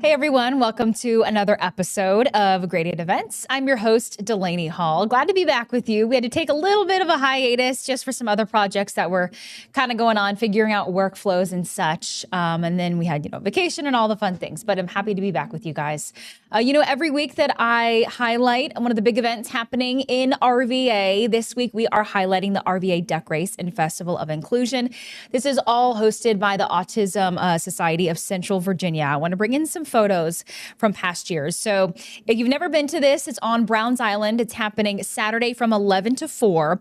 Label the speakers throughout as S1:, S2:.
S1: Hey everyone, welcome to another episode of Gradient Events. I'm your host, Delaney Hall. Glad to be back with you. We had to take a little bit of a hiatus just for some other projects that were kind of going on, figuring out workflows and such. And then we had, vacation and all the fun things, but I'm happy to be back with you guys. Every week that I highlight one of the big events happening in RVA, this week we are highlighting the RVA Duck Race and Festival of Inclusion. This is all hosted by the Autism Society of Central Virginia. I want to bring in some photos from past years. So if you've never been to this, it's on Browns Island. It's happening Saturday from 11 to 4.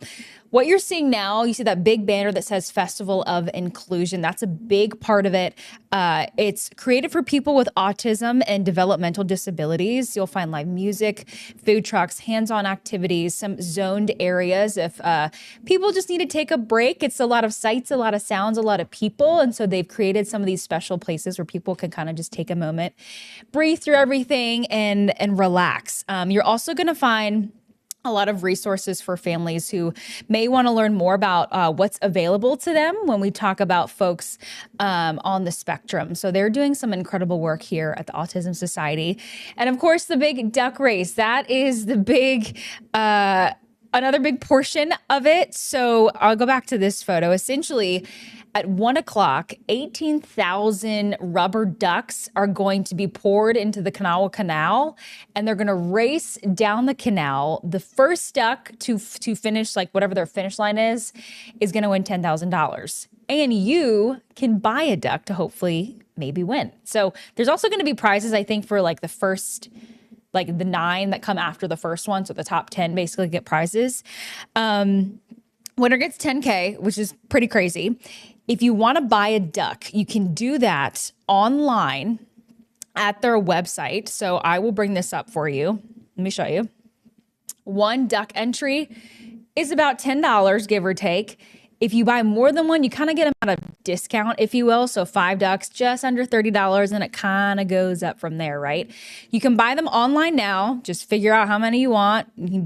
S1: What you're seeing now, you see that big banner that says Festival of Inclusion. That's a big part of it. It's created for people with autism and developmental disabilities. You'll find live music, food trucks, hands-on activities, some zoned areas. If people just need to take a break, it's a lot of sights, a lot of sounds, a lot of people. And so they've created some of these special places where people can kind of just take a moment, breathe through everything and relax. You're also going to find a lot of resources for families who may want to learn more about what's available to them when we talk about folks on the spectrum. So they're doing some incredible work here at the Autism Society. And of course, the big duck race, that is the big, another big portion of it. So I'll go back to this photo. Essentially, at 1 o'clock, 18,000 rubber ducks are going to be poured into the Kanawha Canal, and they're going to race down the canal. The first duck to finish, like whatever their finish line is going to win $10,000. And you can buy a duck to hopefully maybe win. So there's also going to be prizes, I think, for like the first, like the 9 that come after the first one. So the top 10 basically get prizes. Winner gets $10K, which is pretty crazy. If you want to buy a duck, you can do that online at their website. So I will bring this up for you. Let me show you. One duck entry is about $10, give or take. If you buy more than one, you kind of get them at a discount, if you will. So 5 ducks, just under $30, and it kind of goes up from there, right? You can buy them online now. Just figure out how many you want. You can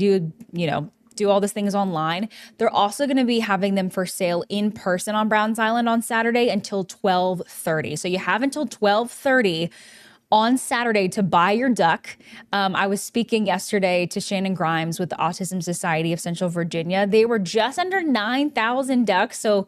S1: do all these things online. They're also going to be having them for sale in person on Browns Island on Saturday until 12:30. So you have until 12:30 on Saturday to buy your duck. I was speaking yesterday to Shannon Grimes with the Autism Society of Central Virginia. They were just under 9,000 ducks. So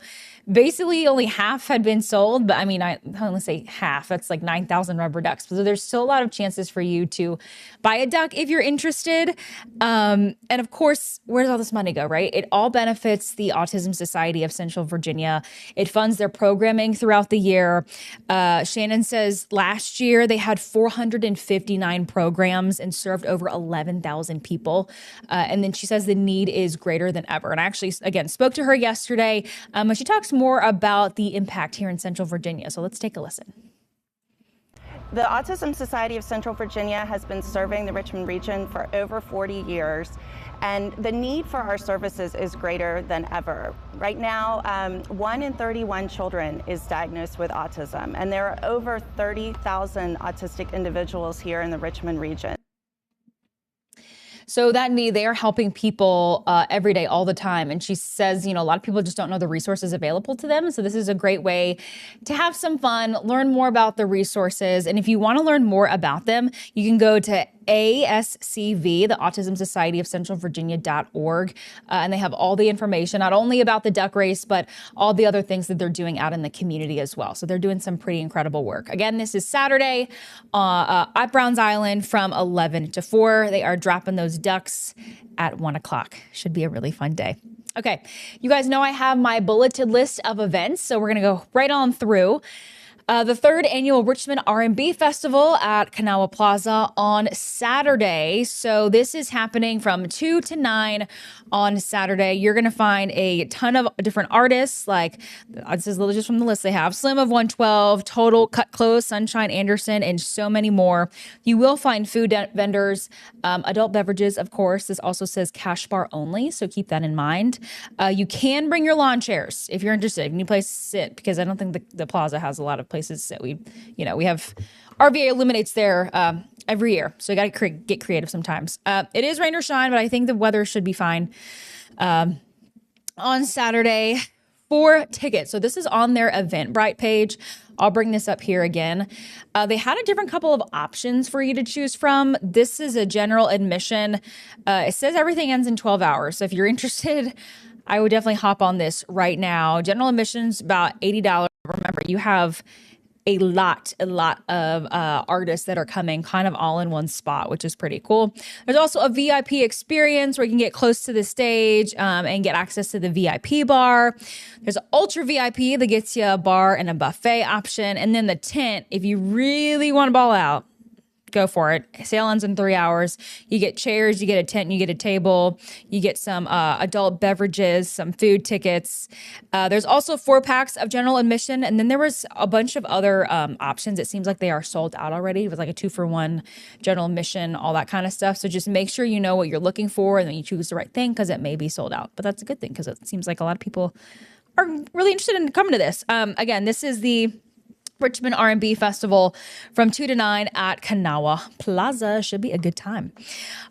S1: basically only half had been sold, but I mean, I only say half, that's like 9,000 rubber ducks. So there's still a lot of chances for you to buy a duck if you're interested. And of course, where does all this money go, right? It all benefits the Autism Society of Central Virginia. It funds their programming throughout the year. Shannon says last year they had 459 programs and served over 11,000 people. And then she says the need is greater than ever. And I actually, again, spoke to her yesterday. And she talks more about the impact here in Central Virginia. So let's take a listen.
S2: The Autism Society of Central Virginia has been serving the Richmond region for over 40 years, and the need for our services is greater than ever. Right now, 1 in 31 children is diagnosed with autism, and there are over 30,000 autistic individuals here in the Richmond region.
S1: So that need, they are helping people every day, all the time. And she says, a lot of people just don't know the resources available to them. So this is a great way to have some fun, learn more about the resources. And if you want to learn more about them, you can go to ASCV, the Autism Society of Central Virginia.org. And they have all the information, not only about the duck race, but all the other things that they're doing out in the community as well. So they're doing some pretty incredible work. Again, this is Saturday at Browns Island from 11 to 4. They are dropping those ducks at 1 o'clock. Should be a really fun day. Okay, you guys know I have my bulleted list of events, so we're going to go right on through. The 3rd annual Richmond R&B Festival at Kanawha Plaza on Saturday. So this is happening from 2 to 9 on Saturday. You're going to find a ton of different artists, like this is just from the list they have: Slim of 112, Total, Cut Close, Sunshine Anderson, and so many more. You will find food vendors, adult beverages, of course. This also says cash bar only, so keep that in mind. You can bring your lawn chairs if you're interested. You need a place to sit, because I don't think the plaza has a lot of places to sit. We have RVA illuminates there every year, so you got to get creative sometimes. It is rain or shine, but I think the weather should be fine on Saturday. For tickets, so this is on their Eventbrite page. I'll bring this up here again. They had a different couple of options for you to choose from. This is a general admission. It says everything ends in 12 hours. So if you're interested, I would definitely hop on this right now. General admission's about $80. Remember, you have a lot of artists that are coming kind of all in one spot, which is pretty cool. There's also a VIP experience where you can get close to the stage and get access to the VIP bar. There's an ultra VIP that gets you a bar and a buffet option. And then the tent, if you really want to ball out, go for it. Sale ends in 3 hours. You get chairs, you get a tent, you get a table, you get some adult beverages, some food tickets. There's also 4 packs of general admission. And then there was a bunch of other options. It seems like they are sold out already. It was like a 2-for-1 general admission, all that kind of stuff. So just make sure you know what you're looking for and then you choose the right thing because it may be sold out. But that's a good thing because it seems like a lot of people are really interested in coming to this. Again, this is the Richmond R&B Festival from 2 to 9 at Kanawha Plaza. Should be a good time.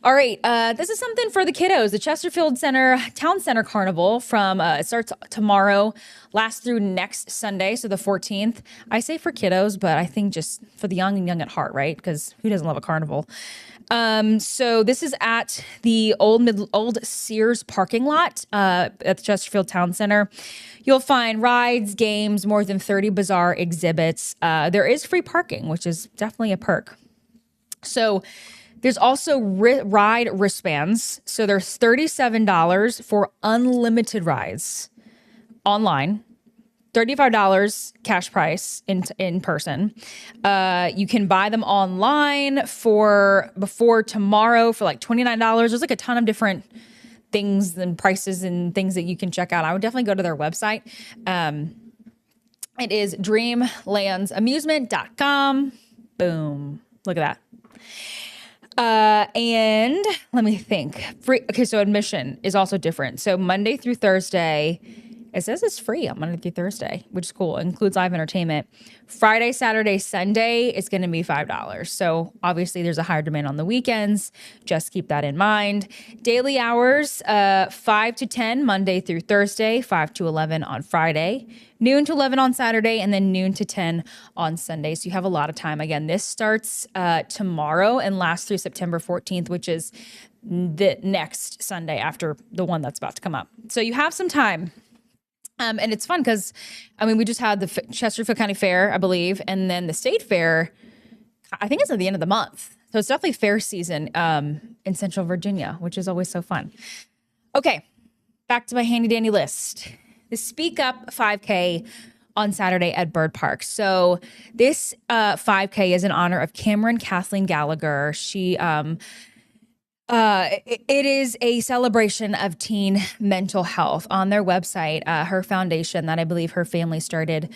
S1: All right, this is something for the kiddos. The Chesterfield Town Center Carnival it starts tomorrow, lasts through next Sunday, so the 14th. I say for kiddos, but I think just for the young and young at heart, right? Because who doesn't love a carnival? So this is at the old Sears parking lot at the Chesterfield Town Center. You'll find rides, games, more than 30 bizarre exhibits. There is free parking, which is definitely a perk. So there's also ride wristbands. So there's $37 for unlimited rides online. $35 cash price in person. You can buy them online before tomorrow for like $29. There's like a ton of different things and prices and things that you can check out. I would definitely go to their website. It is dreamlandsamusement.com. Boom. Look at that. And let me think. So admission is also different. So Monday through Thursday, it says it's free on Monday through Thursday, which is cool. It includes live entertainment. Friday, Saturday, Sunday, it's going to be $5. So obviously there's a higher demand on the weekends. Just keep that in mind. Daily hours, 5 to 10, Monday through Thursday, 5 to 11 on Friday, noon to 11 on Saturday, and then noon to 10 on Sunday. So you have a lot of time. Again, this starts tomorrow and lasts through September 14th, which is the next Sunday after the one that's about to come up. So you have some time. And it's fun because, we just had the Chesterfield County Fair, I believe, and then the State Fair, I think it's at the end of the month. So it's definitely fair season in Central Virginia, which is always so fun. Okay, back to my handy dandy list. The Speak Up 5K on Saturday at Bird Park. So this 5K is in honor of Cameron Kathleen Gallagher. She it is a celebration of teen mental health. On their website, her foundation that I believe her family started,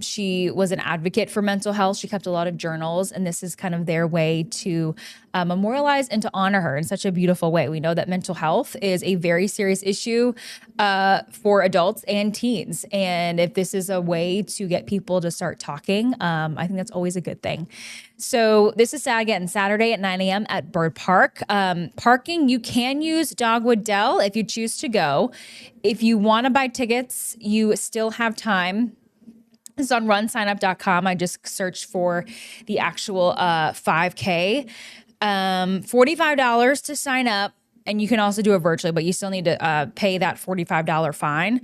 S1: she was an advocate for mental health. She kept a lot of journals, and this is kind of their way to memorialize and to honor her in such a beautiful way. We know that mental health is a very serious issue for adults and teens. And if this is a way to get people to start talking, I think that's always a good thing. So this is again Saturday at 9 a.m. at Bird Park. Parking, you can use Dogwood Dell if you choose to go. If you want to buy tickets, you still have time. This is on runsignup.com. I just searched for the actual 5K. $45 to sign up, and you can also do it virtually, but you still need to pay that $45 fine.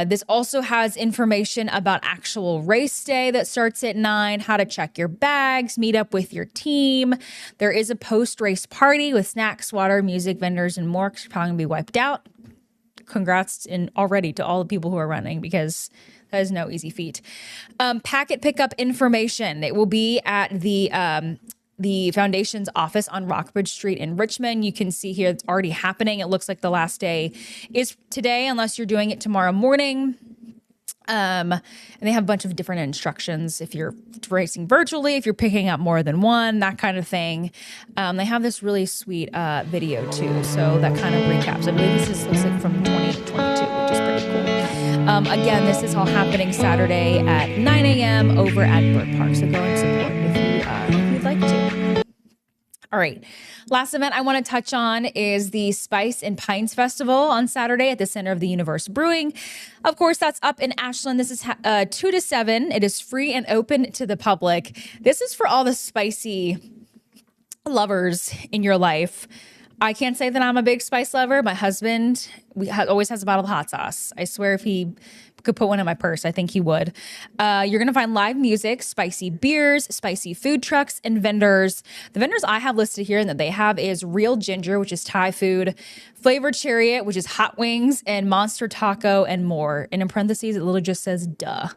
S1: This also has information about actual race day that starts at 9, how to check your bags, meet up with your team. There is a post-race party with snacks, water, music, vendors, and more. You're probably going to be wiped out. Congrats already to all the people who are running, because that is no easy feat. Packet pickup information. It will be at the foundation's office on Rockbridge Street in Richmond. You can see here it's already happening. It looks like the last day is today, unless you're doing it tomorrow morning. And they have a bunch of different instructions if you're racing virtually, if you're picking up more than one, that kind of thing. They have this really sweet video too, so that kind of recaps. I believe this looks like from 2022, which is pretty cool. Again, this is all happening Saturday at 9 a.m. over at Bird Park, so go and support if you'd like to. All right. Last event I want to touch on is the Spice and Pines Festival on Saturday at the Center of the Universe Brewing. Of course, that's up in Ashland. This is 2 to 7. It is free and open to the public. This is for all the spicy lovers in your life. I can't say that I'm a big spice lover. My husband always has a bottle of hot sauce. I swear if he could put one in my purse, I think he would. You're going to find live music, spicy beers, spicy food trucks, and vendors. The vendors I have listed here and that they have is Real Ginger, which is Thai food, Flavored Chariot, which is hot wings, and Monster Taco, and more. And in parentheses, it literally just says, duh.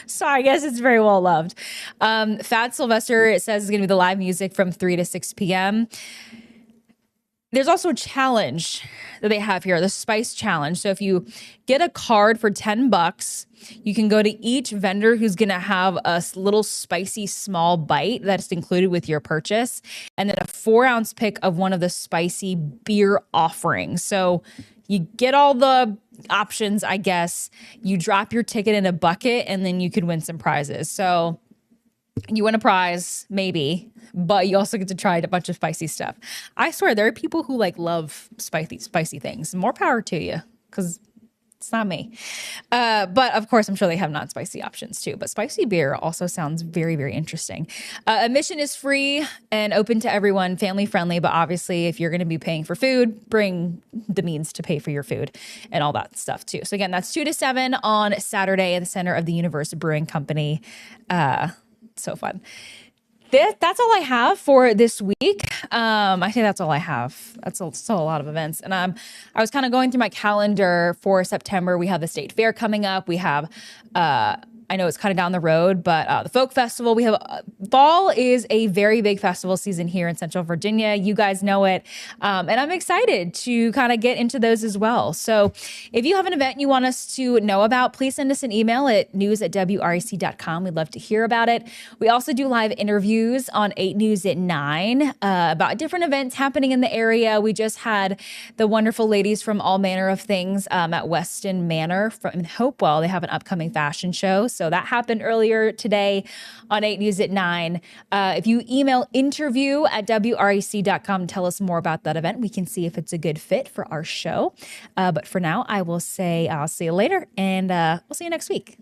S1: So I guess it's very well loved. Fat Sylvester, it says, is going to be the live music from 3 to 6 p.m. There's also a challenge that they have here, the Spice Challenge. So if you get a card for $10, you can go to each vendor who's going to have a little spicy small bite that's included with your purchase, and then a 4-ounce pick of one of the spicy beer offerings. So you get all the options, I guess. You drop your ticket in a bucket, and then you can win some prizes. So you win a prize, maybe, but you also get to try a bunch of spicy stuff. I swear there are people who love spicy things. More power to you, because it's not me. But of course, I'm sure they have non-spicy options too. But spicy beer also sounds very, very interesting. Admission is free and open to everyone, family friendly. But obviously, if you're going to be paying for food, bring the means to pay for your food and all that stuff too. So again, that's 2 to 7 on Saturday at the Center of the Universe Brewing Company. So fun. That's all I have for this week. I think that's all I have. That's still a lot of events. And I was kind of going through my calendar for September. We have the State Fair coming up. We have, I know it's kind of down the road, but the Folk Festival. We have fall is a very big festival season here in Central Virginia. You guys know it. And I'm excited to kind of get into those as well. So if you have an event you want us to know about, please send us an email at news@wrec.com. We'd love to hear about it. We also do live interviews on 8 News at 9 about different events happening in the area. We just had the wonderful ladies from All Manner of Things at Weston Manor in Hopewell. They have an upcoming fashion show. So that happened earlier today on 8 News at 9. If you email interview@wrec.com, tell us more about that event. We can see if it's a good fit for our show. But for now, I will say I'll see you later, and we'll see you next week.